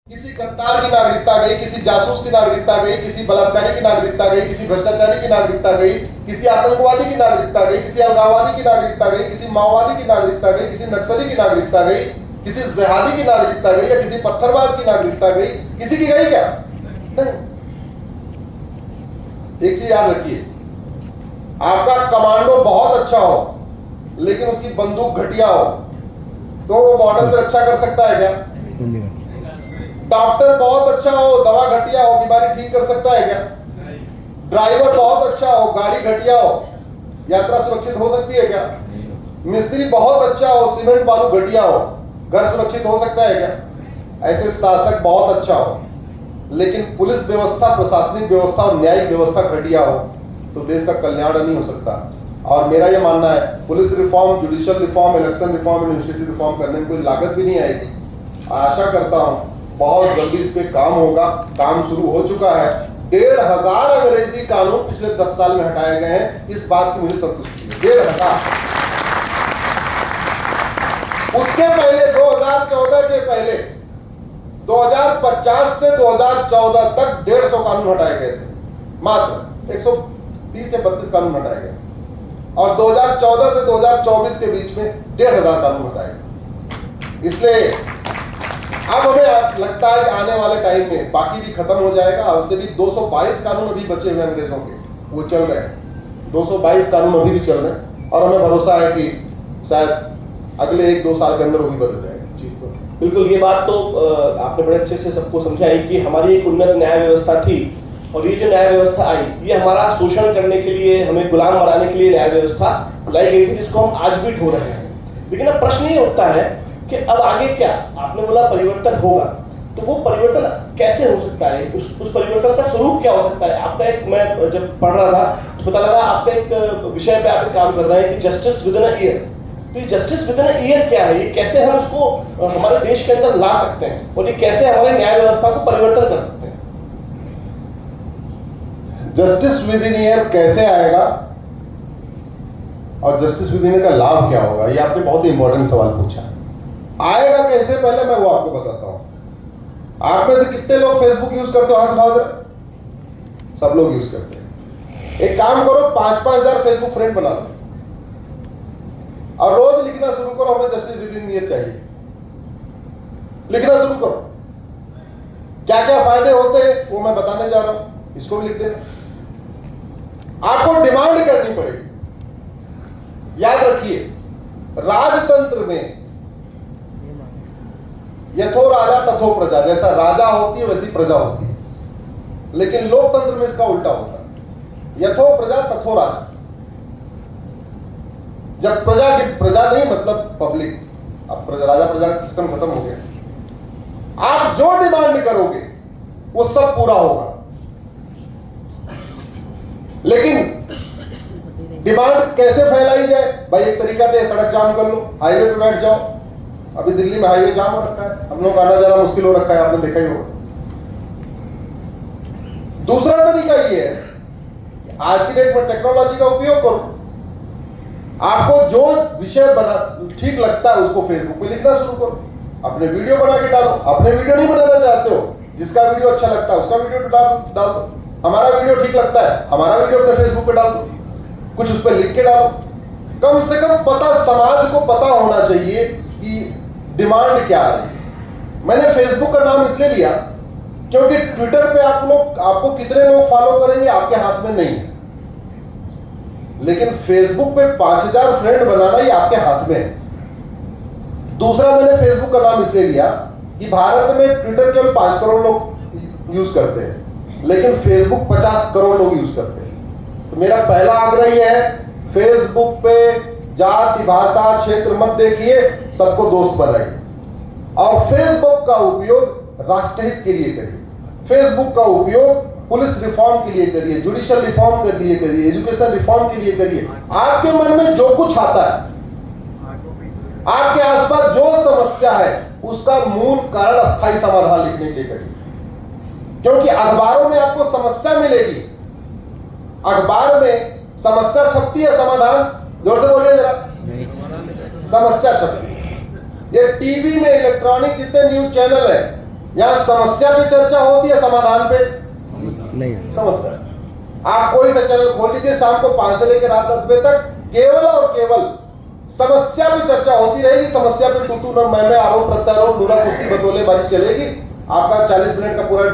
किसी गद्दार की नागरिकता गई, किसी जासूस की नागरिकता गई, किसी बलात्कारी की नागरिकता गई, किसी भ्रष्टाचारी की नागरिकता गई, किसी आतंकवादी की नागरिकता गई, किसी अलगाववादी की नागरिकता गई, किसी माओवादी की नागरिकता गई, किसी नक्सली की नागरिकता गई, किसी जिहादी की नागरिकता गई या किसी पत्थरबाज की नागरिकता गई, किसी की गई क्या? नहीं। एक चीज याद रखिए, आपका कमांडो बहुत अच्छा हो लेकिन उसकी बंदूक घटिया हो तो वो बॉर्डर पर अच्छा कर सकता है क्या? डॉक्टर बहुत अच्छा हो, दवा घटिया हो, बीमारी ठीक कर सकता है क्या? ड्राइवर बहुत अच्छा हो, गाड़ी घटिया हो, यात्रा सुरक्षित हो सकती है क्या? मिस्त्री बहुत अच्छा हो, सीमेंट बालू घटिया हो, घर सुरक्षित हो सकता है क्या? ऐसे शासक बहुत अच्छा हो लेकिन पुलिस व्यवस्था, प्रशासनिक व्यवस्था और न्यायिक व्यवस्था घटिया हो तो देश का कल्याण नहीं हो सकता। और मेरा यह मानना है, police reform, judicial reform, election reform, administrative reform करने में कोई लागत भी नहीं आएगी। आशा करता हूं बहुत जल्दी इस पे काम होगा। काम शुरू हो चुका है। 1500 अंग्रेजी कानून पिछले 10 साल में हटाए गए हैं, इस बात की मुझे संतुष्टि है। 1500। उसके पहले 2014 के पहले 2050 से 2014 तक 150 कानून हटाए गए थे, मात्र 130 से 32 कानून हटाए गए और 2014 से 2024 के बीच में 1500 कानून हटाए गए। इसलिए अब हमें लगता है कि आने वाले टाइम में बाकी भी खत्म हो जाएगा और उससे भी 222 कानून अभी बचे हुए अंग्रेजों के, वो चल रहे हैं। 222 कानून अभी भी चल रहे हैं और हमें भरोसा है कि शायद अगले 1-2 साल के अंदर वो भी बदल जाएगा। बिल्कुल, ये बात तो आपने बड़े अच्छे से सबको समझाई कि हमारी एक उन्नत न्याय व्यवस्था थी और ये जो न्याय व्यवस्था आई ये हमारा शोषण करने के लिए, हमें गुलाम बनाने के लिए न्याय व्यवस्था लाई गई थी, जिसको हम आज भी ढो रहे हैं। लेकिन अब प्रश्न ये उठता है कि अब आगे क्या? आपने बोला परिवर्तन होगा, तो वो परिवर्तन कैसे हो सकता है? उस परिवर्तन का स्वरूप क्या हो सकता है? आपका एक, मैं जब पढ़ रहा था तो पता लगा आपका एक विषय पे आप काम कर रहे हैं कि justice with in a year. तो ये justice with in a year क्या है? ये कैसे हम उसको हमारे देश के अंदर ला सकते हैं और ये कैसे हमारे न्याय व्यवस्था को परिवर्तन कर सकते हैं? जस्टिस विद इन ईयर कैसे आएगा और जस्टिस विद इन ईयर का लाभ क्या होगा, ये आपने बहुत ही इंपॉर्टेंट सवाल पूछा। आएगा कैसे, पहले मैं वो आपको बताता हूं। आप में से कितने लोग फेसबुक यूज करते हो? हाथ उठाओ जरा। सब लोग यूज करते हैं। एक काम करो, 5-5 हजार फेसबुक फ्रेंड बना लो और रोज लिखना शुरू करो, हमें जस्टिस विद इन ईयर चाहिए। लिखना शुरू करो। क्या क्या फायदे होते हैं वो मैं बताने जा रहा हूं, इसको भी लिख देना। आपको डिमांड करनी पड़ेगी। याद रखिए, राजतंत्र में यथो राजा तथो प्रजा, जैसा राजा होती है वैसी प्रजा होती है, लेकिन लोकतंत्र में इसका उल्टा होता है, यथो प्रजा तथो राजा। जब प्रजा की, प्रजा नहीं मतलब पब्लिक, अब राजा प्रजा का सिस्टम खत्म हो गया। आप जो डिमांड करोगे वो सब पूरा होगा, लेकिन डिमांड कैसे फैलाई जाए? भाई एक तरीका तो सड़क जाम कर लो, हाईवे पे बैठ जाओ। अभी दिल्ली में हाईवे जाम हो रखा है, हम लोग आना जाना मुश्किल हो रखा है, आपने देखा ही होगा। दूसरा तरीका ये है, आज की डेट में टेक्नोलॉजी का उपयोग करो। आपको जो विषय बना ठीक लगता है उसको फेसबुक पे लिखना शुरू करो, अपने वीडियो बना के डालो। अपने वीडियो नहीं बनाना चाहते हो, जिसका वीडियो अच्छा लगता है उसका वीडियो डाल दो। हमारा वीडियो ठीक लगता है, हमारा वीडियो अपने फेसबुक पे डाल दो, कुछ उस पर लिख के डालो। कम से कम पता, समाज को पता होना चाहिए कि डिमांड क्या है। मैंने फेसबुक का नाम इसलिए लिया क्योंकि ट्विटर पे आपको कितने लोग फॉलो करेंगे आपके हाथ में नहीं है, लेकिन फेसबुक पे 5000 फ्रेंड बनाना ही आपके हाथ में है। दूसरा, मैंने फेसबुक का नाम इसलिए लिया कि भारत में ट्विटर केवल 5 करोड़ लोग यूज करते हैं, लेकिन फेसबुक 50 करोड़ लोग यूज करते हैं। तो मेरा पहला आग्रह यह है, फेसबुक पे जाति, भाषा, क्षेत्र मत देखिए, सबको दोस्त बनाइए और फेसबुक का उपयोग राष्ट्रहित के लिए करिए। फेसबुक का उपयोग पुलिस रिफॉर्म के लिए करिए, जुडिशियल रिफॉर्म के लिए करिए, एजुकेशन रिफॉर्म के लिए करिए। आपके मन में जो कुछ आता है, आपके आसपास जो समस्या है, उसका मूल कारण अस्थायी समाधान लिखने के लिए करिए, क्योंकि अखबारों में आपको समस्या मिलेगी। अखबार में समस्या छपती है, समाधान, जोर से बोलिए जरा, समस्या छपती है। ये टीवी में इलेक्ट्रॉनिक जितने न्यूज चैनल है यहाँ समस्या पे चर्चा होती है, समाधान पे नहीं। समस्या। आप कोई सा चैनल खोल लीजिए, शाम को 5 से लेकर रात 10 बजे तक केवल और केवल समस्या पे चर्चा होती रहेगी। समस्या पे तू न मैं, आरोप प्रत्यारोप, नूरा कुश्ती बतौलेबाजी चलेगी। आपका 40 मिनट का पूरा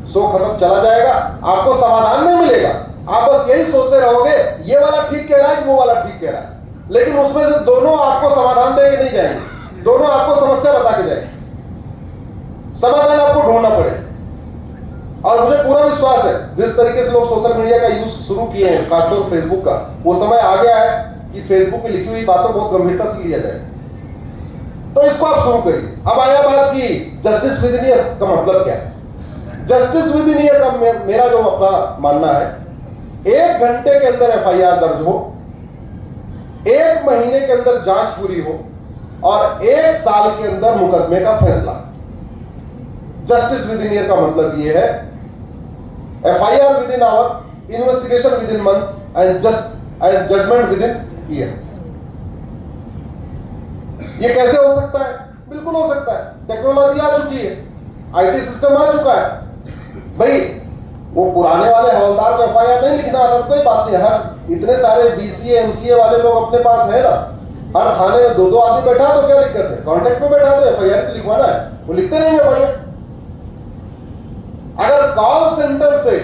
शो खत्म चला जाएगा, आपको समाधान नहीं मिलेगा। आप बस यही सोचते रहोगे ये वाला ठीक कह रहा है, वो वाला ठीक कह रहा है, लेकिन उसमें से दोनों आपको समाधान देंगे नहीं जाएंगे, दोनों आपको समस्या बता के जाएंगे। समाधान आपको ढूंढना पड़ेगा। और मुझे पूरा विश्वास है जिस तरीके से लोग सोशल मीडिया का यूज शुरू किए हैं, खासतौर फेसबुक का, वो समय आ गया है कि फेसबुक पे लिखी हुई बातों बहुत गंभीरता से लिया जाए। तो इसको आप शुरू करिए। अब आया बात की जस्टिस विद इन ईयर का मतलब क्या है। जस्टिस विद इन ईयर का मेरा जो अपना मानना है, 1 घंटे के अंदर एफआईआर दर्ज हो, 1 महीने के अंदर जांच पूरी हो और 1 साल के अंदर मुकदमे का फैसला। जस्टिस विद इन ईयर का मतलब यह है FIR within hour, investigation within month and judgement within year. ये कैसे हो सकता है? बिल्कुल हो सकता है। टेक्नोलॉजी आ चुकी है, आईटी सिस्टम आ चुका है। भाई वो पुराने वाले हवलदार को एफआईआर नहीं लिखना आता, कोई बात नहीं। हर इतने सारे बीसीए एमसीए वाले लोग अपने पास है ना, हर थाने में 2-2 आदमी बैठा तो क्या दिक्कत है? कांटेक्ट में बैठा तो एफआईआर लिखवाना है, वो लिखते नहीं एफआईआर। अगर कॉल सेंटर से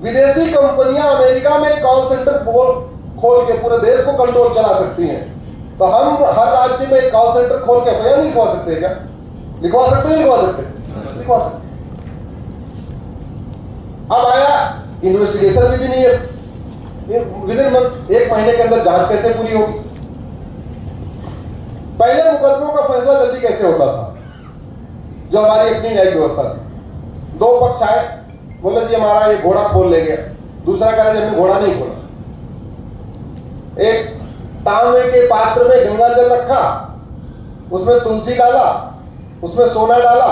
विदेशी कंपनियां अमेरिका में कॉल सेंटर खोल के पूरे देश को कंट्रोल चला सकती हैं, तो हम हर राज्य में एक कॉल सेंटर खोल के एफआईआर नहीं लिखवा सकते क्या? लिखवा सकते नहीं लिखवा सकते? लिखवा सकते। अब आया investigation within year, with in month, 1 महीने के अंदर जांच कैसे पूरी होगी? पहले मुकदमों का फैसला जल्दी कैसे होता था? जो हमारी अपनी न्यायिक व्यवस्था थी, 2 पक्ष आए, बोले जी हमारा ये घोड़ा खोल ले गया, दूसरा कह रहा है हमने घोड़ा नहीं खोला। एक तांबे के पात्र में गंगा जल रखा, उसमें तुलसी डाला, उसमें सोना डाला,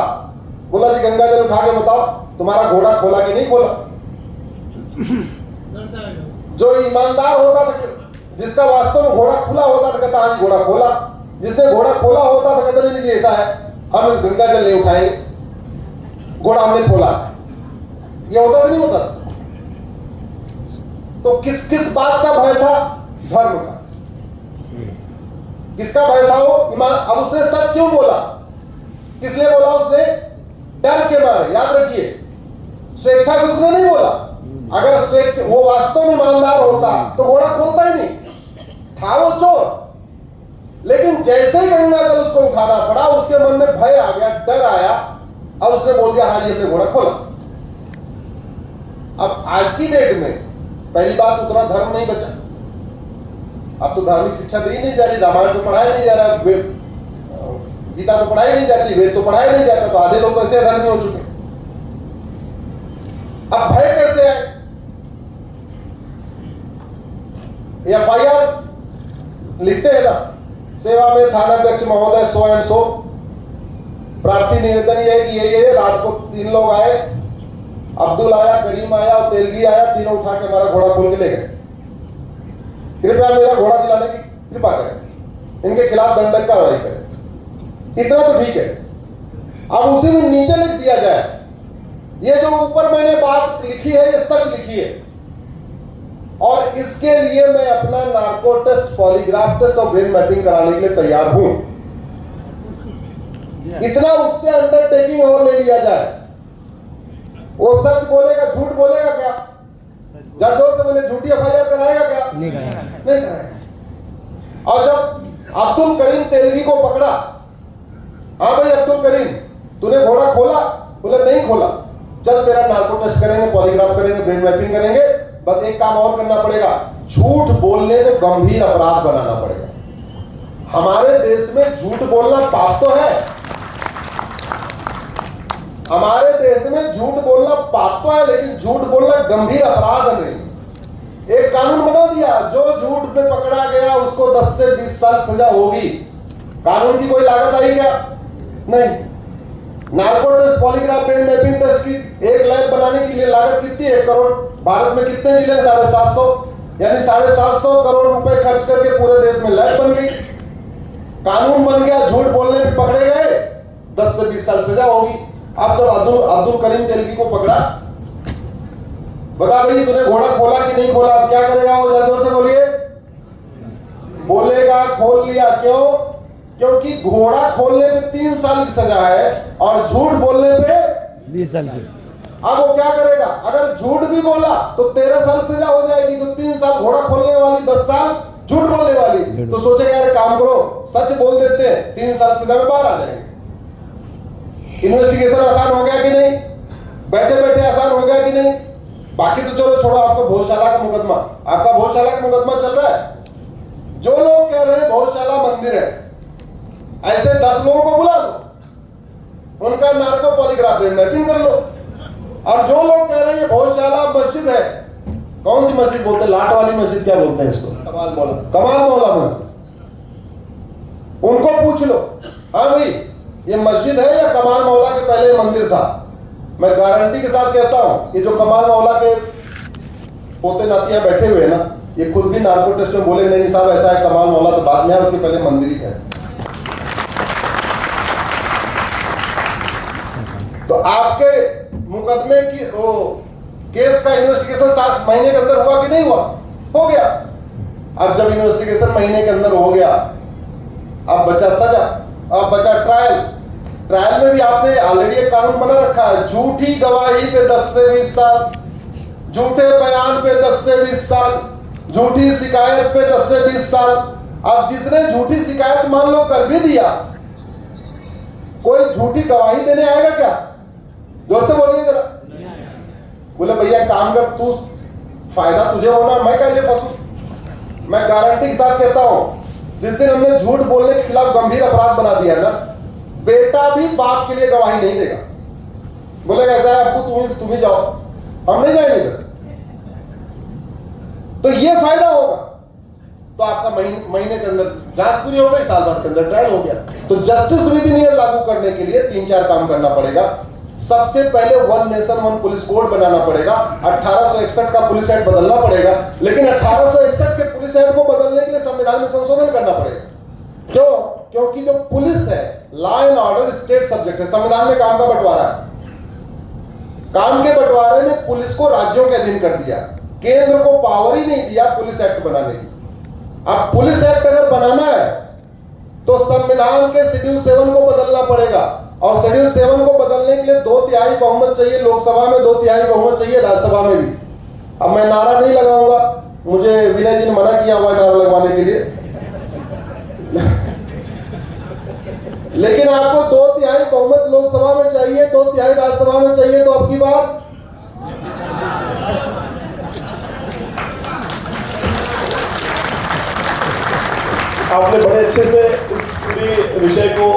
बोला जी गंगा जल उठा के बताओ तुम्हारा घोड़ा खोला कि नहीं खोला। जो ईमानदार होता था, जिसका वास्तव में घोड़ा खुला होता था, कहता हाँ घोड़ा खोला। जिसने घोड़ा खोला होता था कहता नहीं ऐसा है, हम इस गंगा जल नहीं उठाएंगे, घोड़ा हमने खोला। ये होता नहीं होता? तो किस बात का भय था? धर्म का। किसका भय था? वो ईमान। अब उसने सच क्यों बोला? किस लिए बोला उसने? डर के मारे। याद रखिए, स्वेच्छा से उसने नहीं बोला। अगर स्वेच्छा वो वास्तव में ईमानदार होता तो घोड़ा खोलता ही नहीं था। वो चोर, लेकिन जैसे ही गंगा जल उसको उठाना पड़ा, उसके मन में भय आ गया, डर आया, अब उसने बोल दिया हाँ जी हमने घोड़ा खोला। अब आज की डेट में पहली बात उतना धर्म नहीं बचा। अब तो धार्मिक शिक्षा दी नहीं जा रही, रामायण तो पढ़ाया नहीं जा रहा, गीता तो पढ़ाई नहीं जाती, वेद तो पढ़ाया नहीं जाता, तो आधे लोग ऐसे अधर्मी हो चुके। अब भय कैसे आए? एफआईआर लिखते हैं ना, सेवा में थानाध्यक्ष महोदय सो एंड सो, प्रार्थी निवेदन ये है कि ये रात को 3 लोग आए, अब्दुल आया, करीम आया और तेलगी आया, तीनों उठा के हमारा घोड़ा खोल के ले गए, कृपया मेरा घोड़ा दिलाने की कृपा करें, इनके खिलाफ दंडक कार्रवाई करें। इतना तो ठीक है। अब उसी में नीचे लिख दिया जाए, ये जो ऊपर मैंने बात लिखी है ये सच लिखी है, और इसके लिए मैं अपना नार्को टेस्ट, पॉलीग्राफ टेस्ट और ब्रेन मैपिंग कराने के लिए तैयार हूं। इतना उससे अंडरटेकिंग और ले लिया जाए। वो सच बोलेगा, झूठ बोलेगा क्या? जजों से बोले झूठी एफआईआर कराएगा क्या? नहीं कराएगा। नहीं कराएगा। और जब अब्दुल करीम तेलगी को पकड़ा, हाँ भाई अब्दुल करीम तूने घोड़ा खोला? बोले नहीं खोला। चल तेरा नार्को टेस्ट करेंगे, पॉलीग्राफ करेंगे, ब्रेन मैपिंग करेंगे, बस एक काम और करना पड़ेगा, झूठ बोलने को गंभीर अपराध बनाना पड़ेगा। हमारे देश में झूठ बोलना पाप तो है, हमारे देश में झूठ बोलना पाप तो है, लेकिन झूठ बोलना गंभीर अपराध नहीं। एक कानून बना दिया, जो झूठ में पकड़ा गया उसको 10 से 20 साल सजा होगी। कानून की कोई लागत आई क्या? नहीं। Narco test, polygraph, brain mapping test की एक लैब बनाने के लिए लागत कितनी है? 1 करोड़। भारत में कितने जिले? 750, यानी 750 करोड़ रुपए खर्च करके पूरे देश में लैब बन गई। कानून बन गया, झूठ बोलने में पकड़े गए, 10 से 20 साल सजा होगी। अब जब अब्दुल करीम तेलगी को पकड़ा, बता भाई तूने घोड़ा खोला कि नहीं खोला, अब क्या करेगा वो, जरा जोर से बोलिए। बोलेगा खोल लिया। क्यों? क्योंकि घोड़ा खोलने पे 3 साल की सजा है और झूठ बोलने पे 20 साल की। अब वो क्या करेगा, अगर झूठ भी बोला तो 13 साल सजा हो जाएगी, तो 3 साल घोड़ा खोलने वाली, 10 साल झूठ बोलने वाली। तो सोचेगा यार काम करो, सच बोल देते हैं, 3 साल सजा में बाहर आ जाएंगे। इन्वेस्टिगेशन आसान हो गया कि नहीं? बैठे बैठे आसान हो गया कि नहीं? बाकी तो चलो छोड़ो, आपका भोजशाला का मुकदमा, आपका भोजशाला का मुकदमा चल रहा है। जो लोग कह रहे हैं भोजशाला मंदिर है, ऐसे 10 लोगों को बुला दो, उनका नार्को पॉलीग्राफ मैपिंग कर लो। और जो लोग कह रहे हैं भोजशाला मस्जिद है, कौन सी मस्जिद बोलते हैं, लाट वाली मस्जिद क्या बोलते हैं इसको, कमाल मौला, कमाल मौला मस्जिद, उनको पूछ लो, हाँ भाई ये मस्जिद है या कमाल मौला के पहले मंदिर था? मैं गारंटी के साथ कहता हूं कि जो कमाल मौला के पोते नातिया बैठे हुए हैं ना, ये खुद भी नार्को टेस्ट में बोले नहीं साहब ऐसा है, कमाल मौला तो बाद में है, उसके पहले मंदिर ही है। तो आपके मुकदमे की वो केस का इन्वेस्टिगेशन 7 महीने के अंदर हुआ कि नहीं हुआ? हो गया। अब जब इन्वेस्टिगेशन महीने के अंदर हो गया, अब बचा सजा, अब बचा ट्रायल। ट्रायल में भी आपने ऑलरेडी एक कानून बना रखा है, झूठी गवाही पे 10 से 20 साल, झूठे बयान पे 10 से 20 साल, झूठी शिकायत पे 10 से 20 साल। अब जिसने झूठी शिकायत मान लो कर भी दिया, कोई झूठी गवाही देने आएगा क्या? जोर से बोलिए जरा। बोले भैया काम कर, तू फायदा तुझे होना, मैं क्या लिए फंसू? मैं गारंटी के साथ कहता हूं, जिस दिन हमने झूठ बोलने के खिलाफ गंभीर अपराध बना दिया ना, बेटा भी बाप के लिए गवाही नहीं देगा। बोलेगा ऐसा है अब्बू तुम ही जाओ, हम नहीं जाएंगे इधर। तो ये फायदा होगा। तो आपका महीने के अंदर जांच पूरी हो गई, साल भर के अंदर ट्रायल हो गया। तो जस्टिस विद इन ईयर लागू करने के लिए 3-4 काम करना पड़ेगा। सबसे पहले 1 नेशन 1 पुलिस कोड बनाना पड़ेगा, 1861 का पुलिस एक्ट बदलना पड़ेगा। लेकिन 1861 के पुलिस एक्ट को बदलने के लिए संविधान में संशोधन करना पड़ेगा। क्यों? क्योंकि जो पुलिस है, law and order state subject है, संविधान में काम का बंटवारा है। काम के बंटवारे में पुलिस को राज्यों के अधीन कर दिया, केंद्र को पावर ही नहीं दिया पुलिस एक्ट बनाने की। अब पुलिस एक्ट अगर बनाना है तो संविधान के शेड्यूल 7 को बदलना पड़ेगा, और शेड्यूल 7 को बदलने के लिए 2/3 बहुमत चाहिए लोकसभा में, 2/3 बहुमत चाहिए राज्यसभा में भी। अब मैं नारा नहीं लगाऊंगा, मुझे विनय जी ने मना किया हुआ नारा लगवाने के लिए, लेकिन आपको 2/3 बहुमत लोकसभा में चाहिए, 2/3 राज्यसभा में चाहिए। तो अब की बार आपने बड़े अच्छे से इस पूरे विषय को